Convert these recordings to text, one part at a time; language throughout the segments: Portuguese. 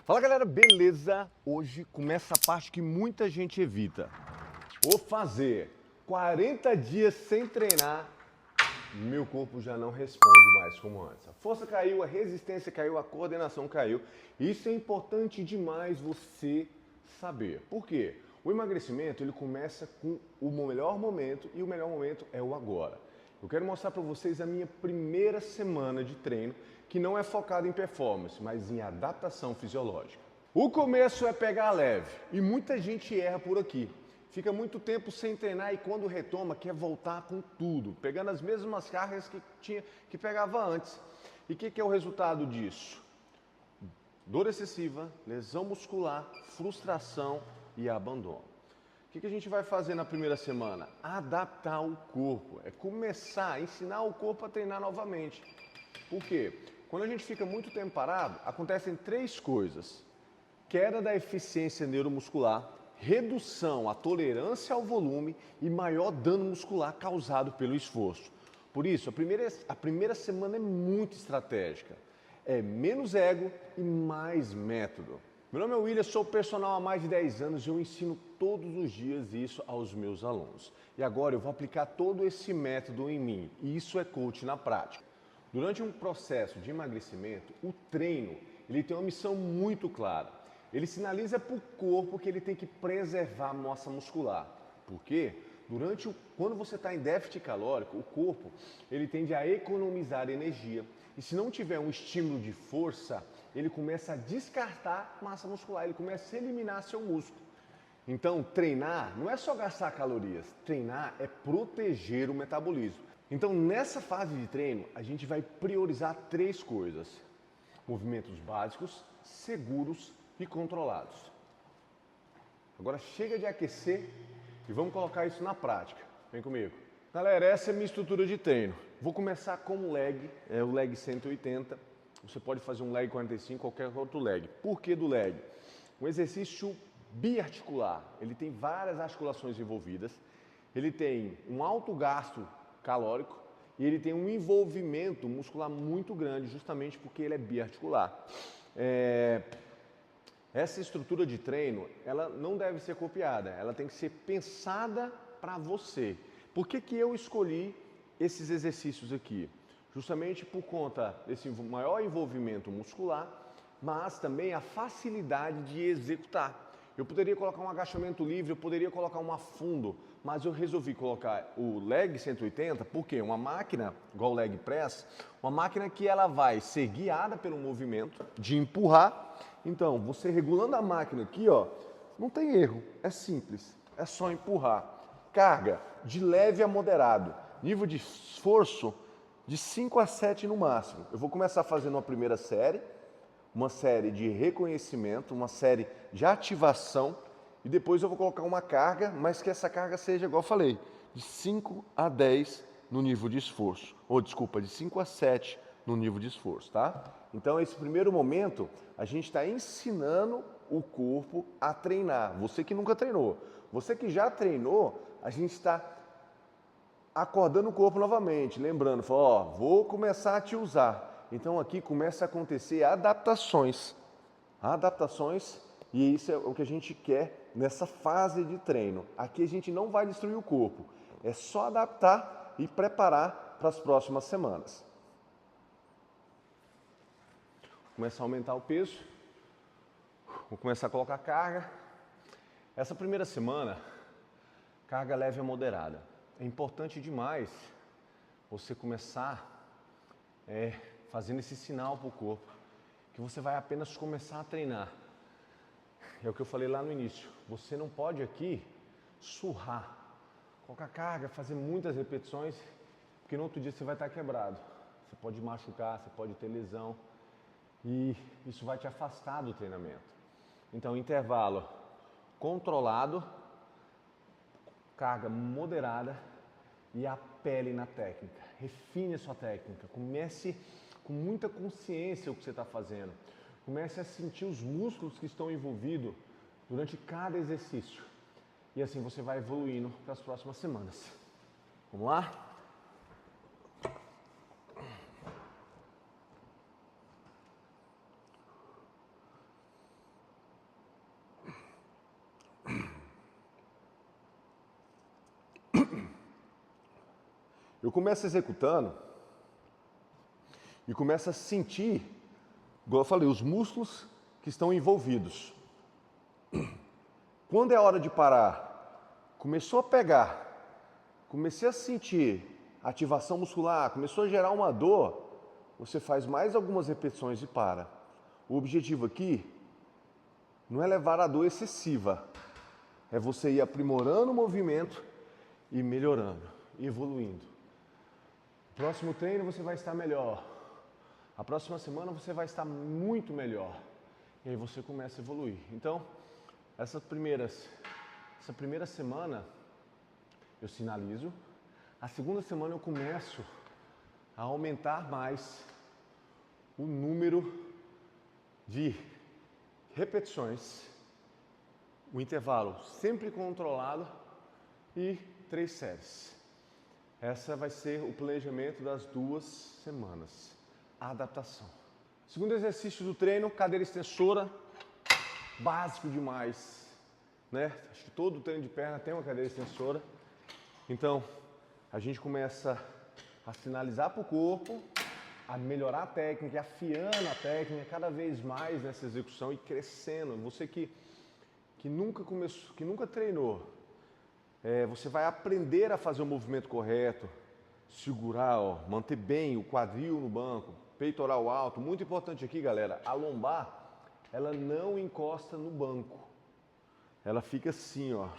Fala galera, beleza? Hoje começa a parte que muita gente evita. O fazer 40 dias sem treinar, meu corpo já não responde mais como antes. A força caiu, a resistência caiu, a coordenação caiu. Isso é importante demais você saber. Por quê? O emagrecimento ele começa com o melhor momento e o melhor momento é o agora. Eu quero mostrar para vocês a minha primeira semana de treino, que não é focada em performance, mas em adaptação fisiológica. O começo é pegar leve e muita gente erra por aqui. Fica muito tempo sem treinar e quando retoma quer voltar com tudo, pegando as mesmas cargas que pegava antes. E o que é o resultado disso? Dor excessiva, lesão muscular, frustração e abandono. O que a gente vai fazer na primeira semana? Adaptar o corpo, é começar a ensinar o corpo a treinar novamente. Por quê? Quando a gente fica muito tempo parado, acontecem três coisas. Queda da eficiência neuromuscular, redução à tolerância ao volume e maior dano muscular causado pelo esforço. Por isso, a primeira semana é muito estratégica. É menos ego e mais método. Meu nome é William, sou personal há mais de 10 anos e eu ensino todos os dias isso aos meus alunos. E agora eu vou aplicar todo esse método em mim. E isso é coach na prática. Durante um processo de emagrecimento, o treino ele tem uma missão muito clara. Ele sinaliza para o corpo que ele tem que preservar a massa muscular. Por quê? Quando você está em déficit calórico, o corpo ele tende a economizar energia. E se não tiver um estímulo de força, ele começa a descartar massa muscular, ele começa a eliminar seu músculo. Então, treinar não é só gastar calorias, treinar é proteger o metabolismo. Então, nessa fase de treino, a gente vai priorizar três coisas: movimentos básicos, seguros e controlados. Agora chega de aquecer e vamos colocar isso na prática. Vem comigo. Galera, essa é a minha estrutura de treino. Vou começar com o leg, o leg 180. Você pode fazer um leg 45, qualquer outro leg. Por que do leg? Um exercício biarticular. Ele tem várias articulações envolvidas. Ele tem um alto gasto calórico e ele tem um envolvimento muscular muito grande, justamente porque ele é biarticular. Essa estrutura de treino, ela não deve ser copiada, ela tem que ser pensada para você. Por que eu escolhi esses exercícios aqui? Justamente por conta desse maior envolvimento muscular, mas também a facilidade de executar. Eu poderia colocar um agachamento livre, eu poderia colocar um afundo, mas eu resolvi colocar o leg 180, porque uma máquina, igual o leg press, uma máquina que ela vai ser guiada pelo movimento de empurrar. Então, você regulando a máquina aqui, ó, não tem erro, é simples, é só empurrar. Carga de leve a moderado, nível de esforço de 5 a 7 no máximo. Eu vou começar fazendo uma primeira série, uma série de reconhecimento, uma série de ativação e depois eu vou colocar uma carga, mas que essa carga seja, igual eu falei, de 5 a 10 no nível de esforço. Ou desculpa, de 5 a 7 no nível de esforço, tá? Então, esse primeiro momento, a gente está ensinando o corpo a treinar. Você que nunca treinou. Você que já treinou, a gente está acordando o corpo novamente, lembrando, ó, vou começar a te usar. Então aqui começa a acontecer adaptações, e isso é o que a gente quer nessa fase de treino. Aqui a gente não vai destruir o corpo, é só adaptar e preparar para as próximas semanas. Vou começar a aumentar o peso, vou começar a colocar carga. Essa primeira semana, carga leve a moderada. É importante demais você começar fazendo esse sinal para o corpo, que você vai apenas começar a treinar. É o que eu falei lá no início, você não pode aqui surrar, colocar carga, fazer muitas repetições, porque no outro dia você vai estar quebrado. Você pode machucar, você pode ter lesão e isso vai te afastar do treinamento. Então, intervalo controlado, carga moderada e apele na técnica. Refine a sua técnica. Comece com muita consciência o que você está fazendo. Comece a sentir os músculos que estão envolvidos durante cada exercício. E assim você vai evoluindo para as próximas semanas. Vamos lá? Eu começo executando e começo a sentir, igual eu falei, os músculos que estão envolvidos. Quando é hora de parar, começou a pegar, comecei a sentir ativação muscular, começou a gerar uma dor, você faz mais algumas repetições e para. O objetivo aqui não é levar a dor excessiva, é você ir aprimorando o movimento e melhorando, e evoluindo. No próximo treino você vai estar melhor. A próxima semana você vai estar muito melhor. E aí você começa a evoluir. Então, essa primeira semana eu sinalizo. A segunda semana eu começo a aumentar mais o número de repetições, o intervalo sempre controlado e 3 séries. Essa vai ser o planejamento das 2 semanas. A adaptação. Segundo exercício do treino, cadeira extensora, básico demais, né? Acho que todo treino de perna tem uma cadeira extensora. Então, a gente começa a sinalizar para o corpo, a melhorar a técnica, afiando a técnica cada vez mais nessa execução e crescendo. Você que nunca começou, que nunca treinou, você vai aprender a fazer o movimento correto, segurar, ó, manter bem o quadril no banco, peitoral alto. Muito importante aqui, galera, a lombar, ela não encosta no banco. Ela fica assim, ó.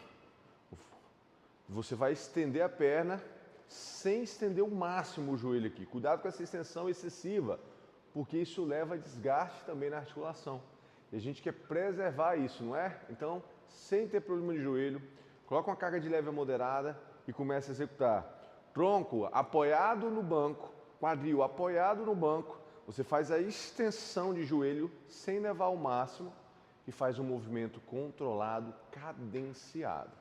Você vai estender a perna sem estender o máximo o joelho aqui. Cuidado com essa extensão excessiva, porque isso leva a desgaste também na articulação. E a gente quer preservar isso, não é? Então, sem ter problema de joelho, coloca uma carga de leve a moderada e começa a executar. Tronco apoiado no banco, quadril apoiado no banco. Você faz a extensão de joelho sem levar ao máximo e faz um movimento controlado, cadenciado.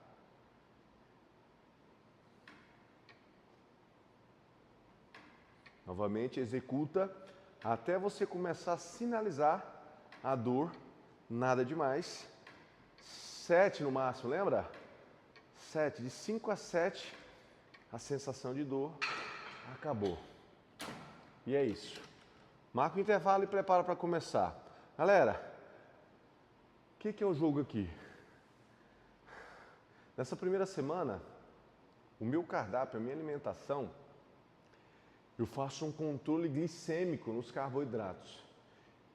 Novamente, executa até você começar a sinalizar a dor, nada demais. 7 no máximo, lembra? 7, de 5 a 7, a sensação de dor, acabou. E é isso. Marca o intervalo e prepara para começar. Galera, o que é o jogo aqui? Nessa primeira semana, o meu cardápio, a minha alimentação, eu faço um controle glicêmico nos carboidratos.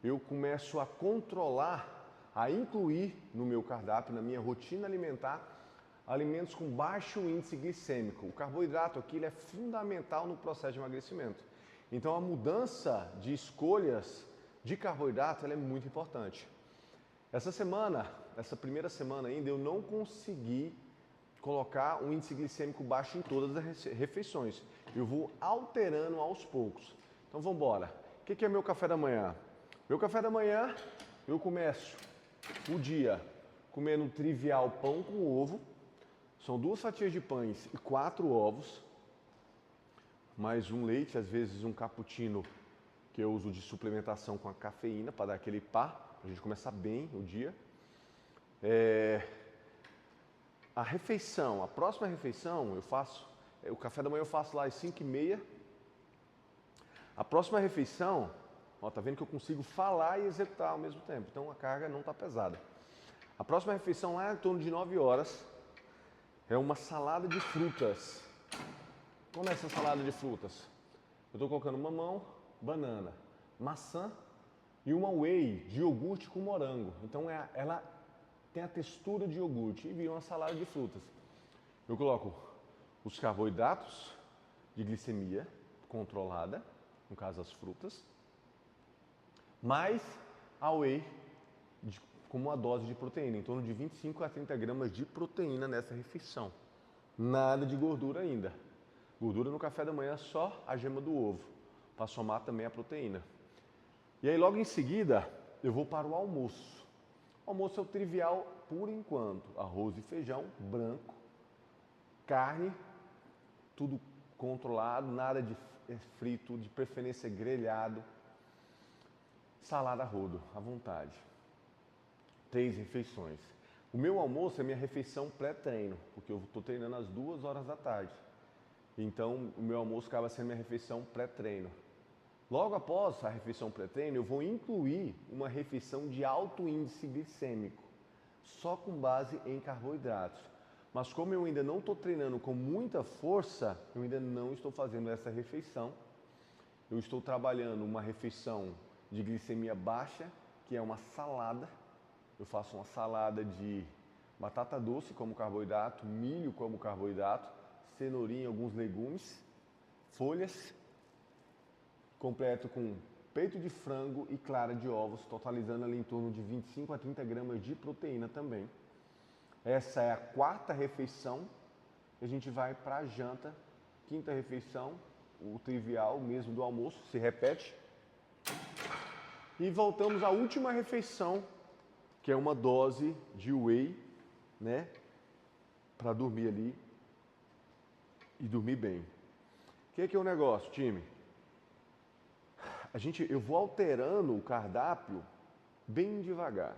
Eu começo a controlar, a incluir no meu cardápio, na minha rotina alimentar, alimentos com baixo índice glicêmico. O carboidrato aqui ele é fundamental no processo de emagrecimento. Então a mudança de escolhas de carboidrato ela é muito importante. Essa semana, essa primeira semana ainda, eu não consegui colocar um índice glicêmico baixo em todas as refeições. Eu vou alterando aos poucos. Então vamos embora. O que é meu café da manhã? Meu café da manhã, eu começo o dia comendo um trivial pão com ovo. São 2 fatias de pães e 4 ovos. Mais um leite, às vezes um cappuccino que eu uso de suplementação com a cafeína para dar aquele pá, para a gente começar bem o dia. A refeição, a próxima refeição eu faço, o café da manhã eu faço lá às 5h30. A próxima refeição, ó, tá vendo que eu consigo falar e executar ao mesmo tempo, então a carga não está pesada. A próxima refeição lá em torno de 9 horas é uma salada de frutas. Como é essa salada de frutas? Eu estou colocando mamão, banana, maçã e uma whey de iogurte com morango. Então ela tem a textura de iogurte e vira uma salada de frutas. Eu coloco os carboidratos de glicemia controlada, no caso as frutas, mais a whey como uma dose de proteína, em torno de 25 a 30 gramas de proteína nessa refeição. Nada de gordura ainda. Gordura no café da manhã, só a gema do ovo, para somar também a proteína. E aí logo em seguida, eu vou para o almoço. O almoço é o trivial por enquanto. Arroz e feijão, branco, carne, tudo controlado, nada de frito, de preferência grelhado. Salada a rodo, à vontade. 3 refeições. O meu almoço é minha refeição pré-treino, porque eu estou treinando às 2 horas da tarde. Então, o meu almoço acaba sendo minha refeição pré-treino. Logo após a refeição pré-treino, eu vou incluir uma refeição de alto índice glicêmico, só com base em carboidratos. Mas como eu ainda não estou treinando com muita força, eu ainda não estou fazendo essa refeição. Eu estou trabalhando uma refeição de glicemia baixa, que é uma salada. Eu faço uma salada de batata doce como carboidrato, milho como carboidrato, cenourinha, alguns legumes, folhas, completo com peito de frango e clara de ovos, totalizando ali em torno de 25 a 30 gramas de proteína também. Essa é a quarta refeição. A gente vai para a janta, quinta refeição, o trivial mesmo do almoço, se repete. E voltamos à última refeição, que é uma dose de whey, né? Para dormir ali e dormir bem. O que é o negócio, time? Eu vou alterando o cardápio bem devagar.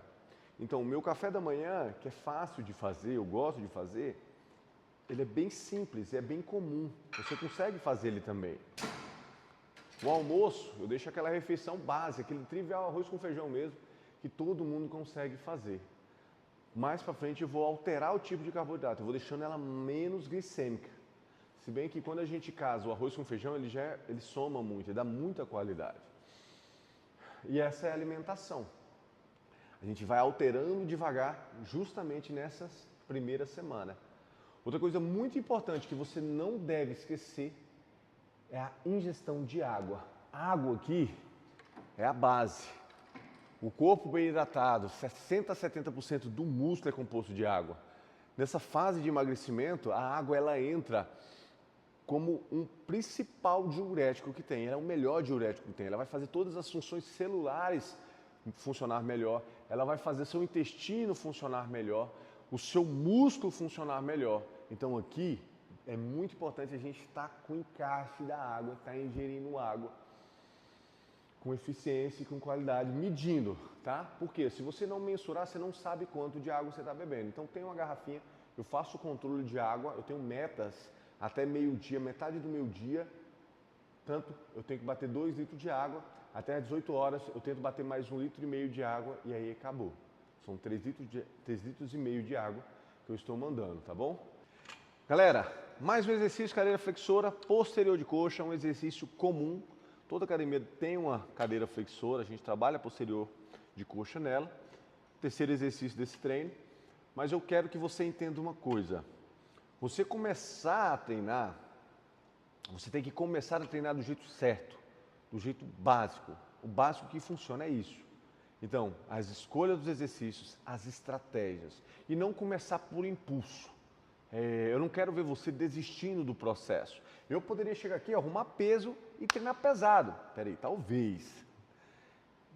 Então, o meu café da manhã, que é fácil de fazer, eu gosto de fazer, ele é bem simples, é bem comum. Você consegue fazer ele também. O almoço, eu deixo aquela refeição básica, aquele trivial arroz com feijão mesmo, que todo mundo consegue fazer. Mais para frente eu vou alterar o tipo de carboidrato, eu vou deixando ela menos glicêmica. Se bem que quando a gente casa o arroz com feijão, ele soma muito, ele dá muita qualidade. E essa é a alimentação. A gente vai alterando devagar, justamente nessas primeiras semanas. Outra coisa muito importante que você não deve esquecer é a ingestão de água. A água aqui é a base. O corpo bem hidratado, 60 a 70% do músculo é composto de água. Nessa fase de emagrecimento, a água ela entra como um principal diurético que tem. Ela é o melhor diurético que tem. Ela vai fazer todas as funções celulares funcionar melhor. Ela vai fazer seu intestino funcionar melhor, o seu músculo funcionar melhor. Então aqui é muito importante a gente estar com o encaixe da água, estar ingerindo água com eficiência e com qualidade, medindo, tá? Porque se você não mensurar, você não sabe quanto de água você está bebendo. Então tem uma garrafinha, eu faço o controle de água, eu tenho metas até meio-dia, metade do meu dia, tanto eu tenho que bater 2 litros de água, até às 18 horas eu tento bater mais 1,5 litro de água e aí acabou. São 3 litros e meio de água que eu estou mandando, tá bom? Galera, mais um exercício cadeira flexora posterior de coxa, um exercício comum. Toda academia tem uma cadeira flexora, a gente trabalha posterior de coxa nela. Terceiro exercício desse treino. Mas eu quero que você entenda uma coisa. Você começar a treinar, você tem que começar a treinar do jeito certo, do jeito básico. O básico que funciona é isso. Então, as escolhas dos exercícios, as estratégias. E não começar por impulso. Eu não quero ver você desistindo do processo. Eu poderia chegar aqui, arrumar peso e treinar pesado. Peraí, talvez.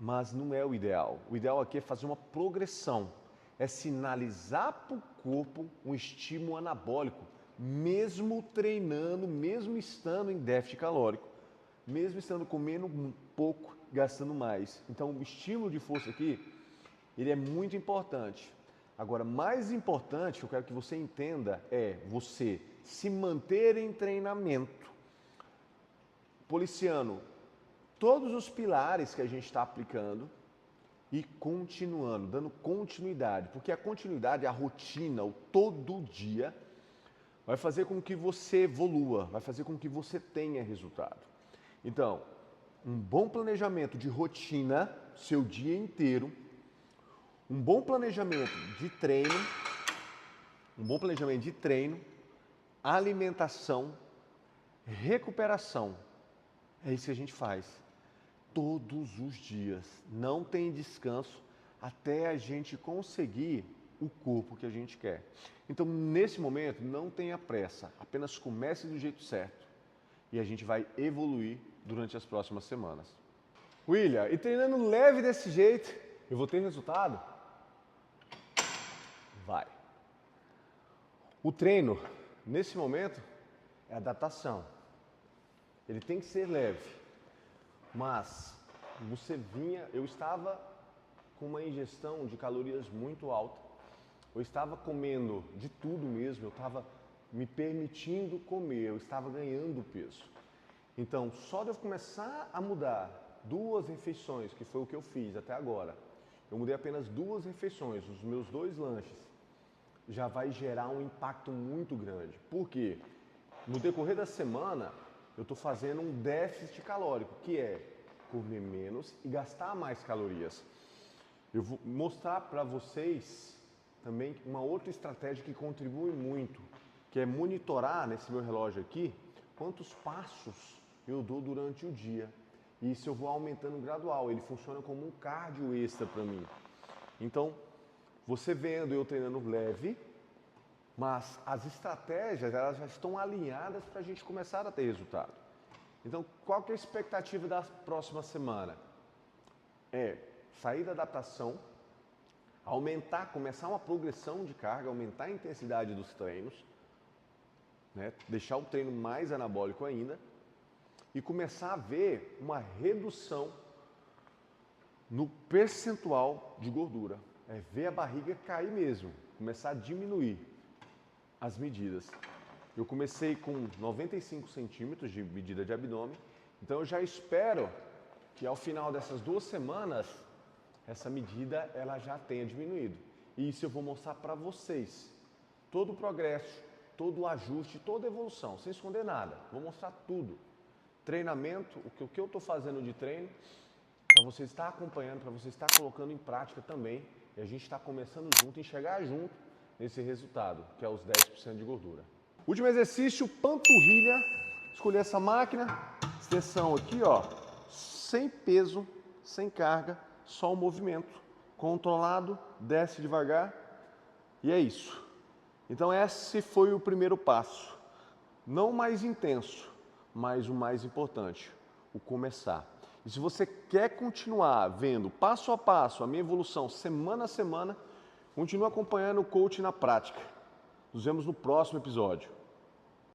Mas não é o ideal. O ideal aqui é fazer uma progressão. É sinalizar para o corpo um estímulo anabólico, mesmo treinando, mesmo estando em déficit calórico, mesmo estando comendo um pouco, gastando mais. Então, o estímulo de força aqui, ele é muito importante. Agora, mais importante, que eu quero que você entenda, é você se manter em treinamento, policiando todos os pilares que a gente está aplicando e continuando, dando continuidade. Porque a continuidade, a rotina, o todo dia, vai fazer com que você evolua, vai fazer com que você tenha resultado. Então, um bom planejamento de rotina, seu dia inteiro, um bom planejamento de treino, alimentação, recuperação. É isso que a gente faz todos os dias. Não tem descanso até a gente conseguir o corpo que a gente quer. Então, nesse momento, não tenha pressa. Apenas comece do jeito certo e a gente vai evoluir durante as próximas semanas. William, e treinando leve desse jeito, eu vou ter resultado? Vai. O treino, nesse momento, é adaptação. Ele tem que ser leve. Mas eu estava com uma ingestão de calorias muito alta. Eu estava comendo de tudo mesmo, eu estava me permitindo comer, eu estava ganhando peso. Então, só de eu começar a mudar 2 refeições, que foi o que eu fiz até agora, eu mudei apenas 2 refeições, os meus 2 lanches, já vai gerar um impacto muito grande. Por quê? No decorrer da semana, eu estou fazendo um déficit calórico, que é comer menos e gastar mais calorias. Eu vou mostrar para vocês também uma outra estratégia que contribui muito, que é monitorar nesse meu relógio aqui quantos passos eu dou durante o dia. E isso eu vou aumentando gradual, ele funciona como um cardio extra para mim. Então, você vendo eu treinando leve, mas as estratégias elas já estão alinhadas para a gente começar a ter resultado. Então, qual que é a expectativa da próxima semana? É sair da adaptação, começar uma progressão de carga, aumentar a intensidade dos treinos, né? Deixar o treino mais anabólico ainda e começar a ver uma redução no percentual de gordura. É ver a barriga cair mesmo, começar a diminuir as medidas. Eu comecei com 95 centímetros de medida de abdômen, então eu já espero que ao final dessas 2 semanas, essa medida ela já tenha diminuído. E isso eu vou mostrar para vocês. Todo o progresso, todo o ajuste, toda a evolução, sem esconder nada. Vou mostrar tudo. Treinamento, o que eu estou fazendo de treino, para você estar acompanhando, para você estar colocando em prática também. E a gente está começando junto e chegar junto nesse resultado, que é os 10% de gordura. Último exercício, panturrilha. Escolhi essa máquina, extensão aqui, ó, sem peso, sem carga, só o movimento. Controlado, desce devagar e é isso. Então esse foi o primeiro passo. Não o mais intenso, mas o mais importante, o começar. E se você quer continuar vendo passo a passo a minha evolução, semana a semana, continue acompanhando o coach na prática. Nos vemos no próximo episódio.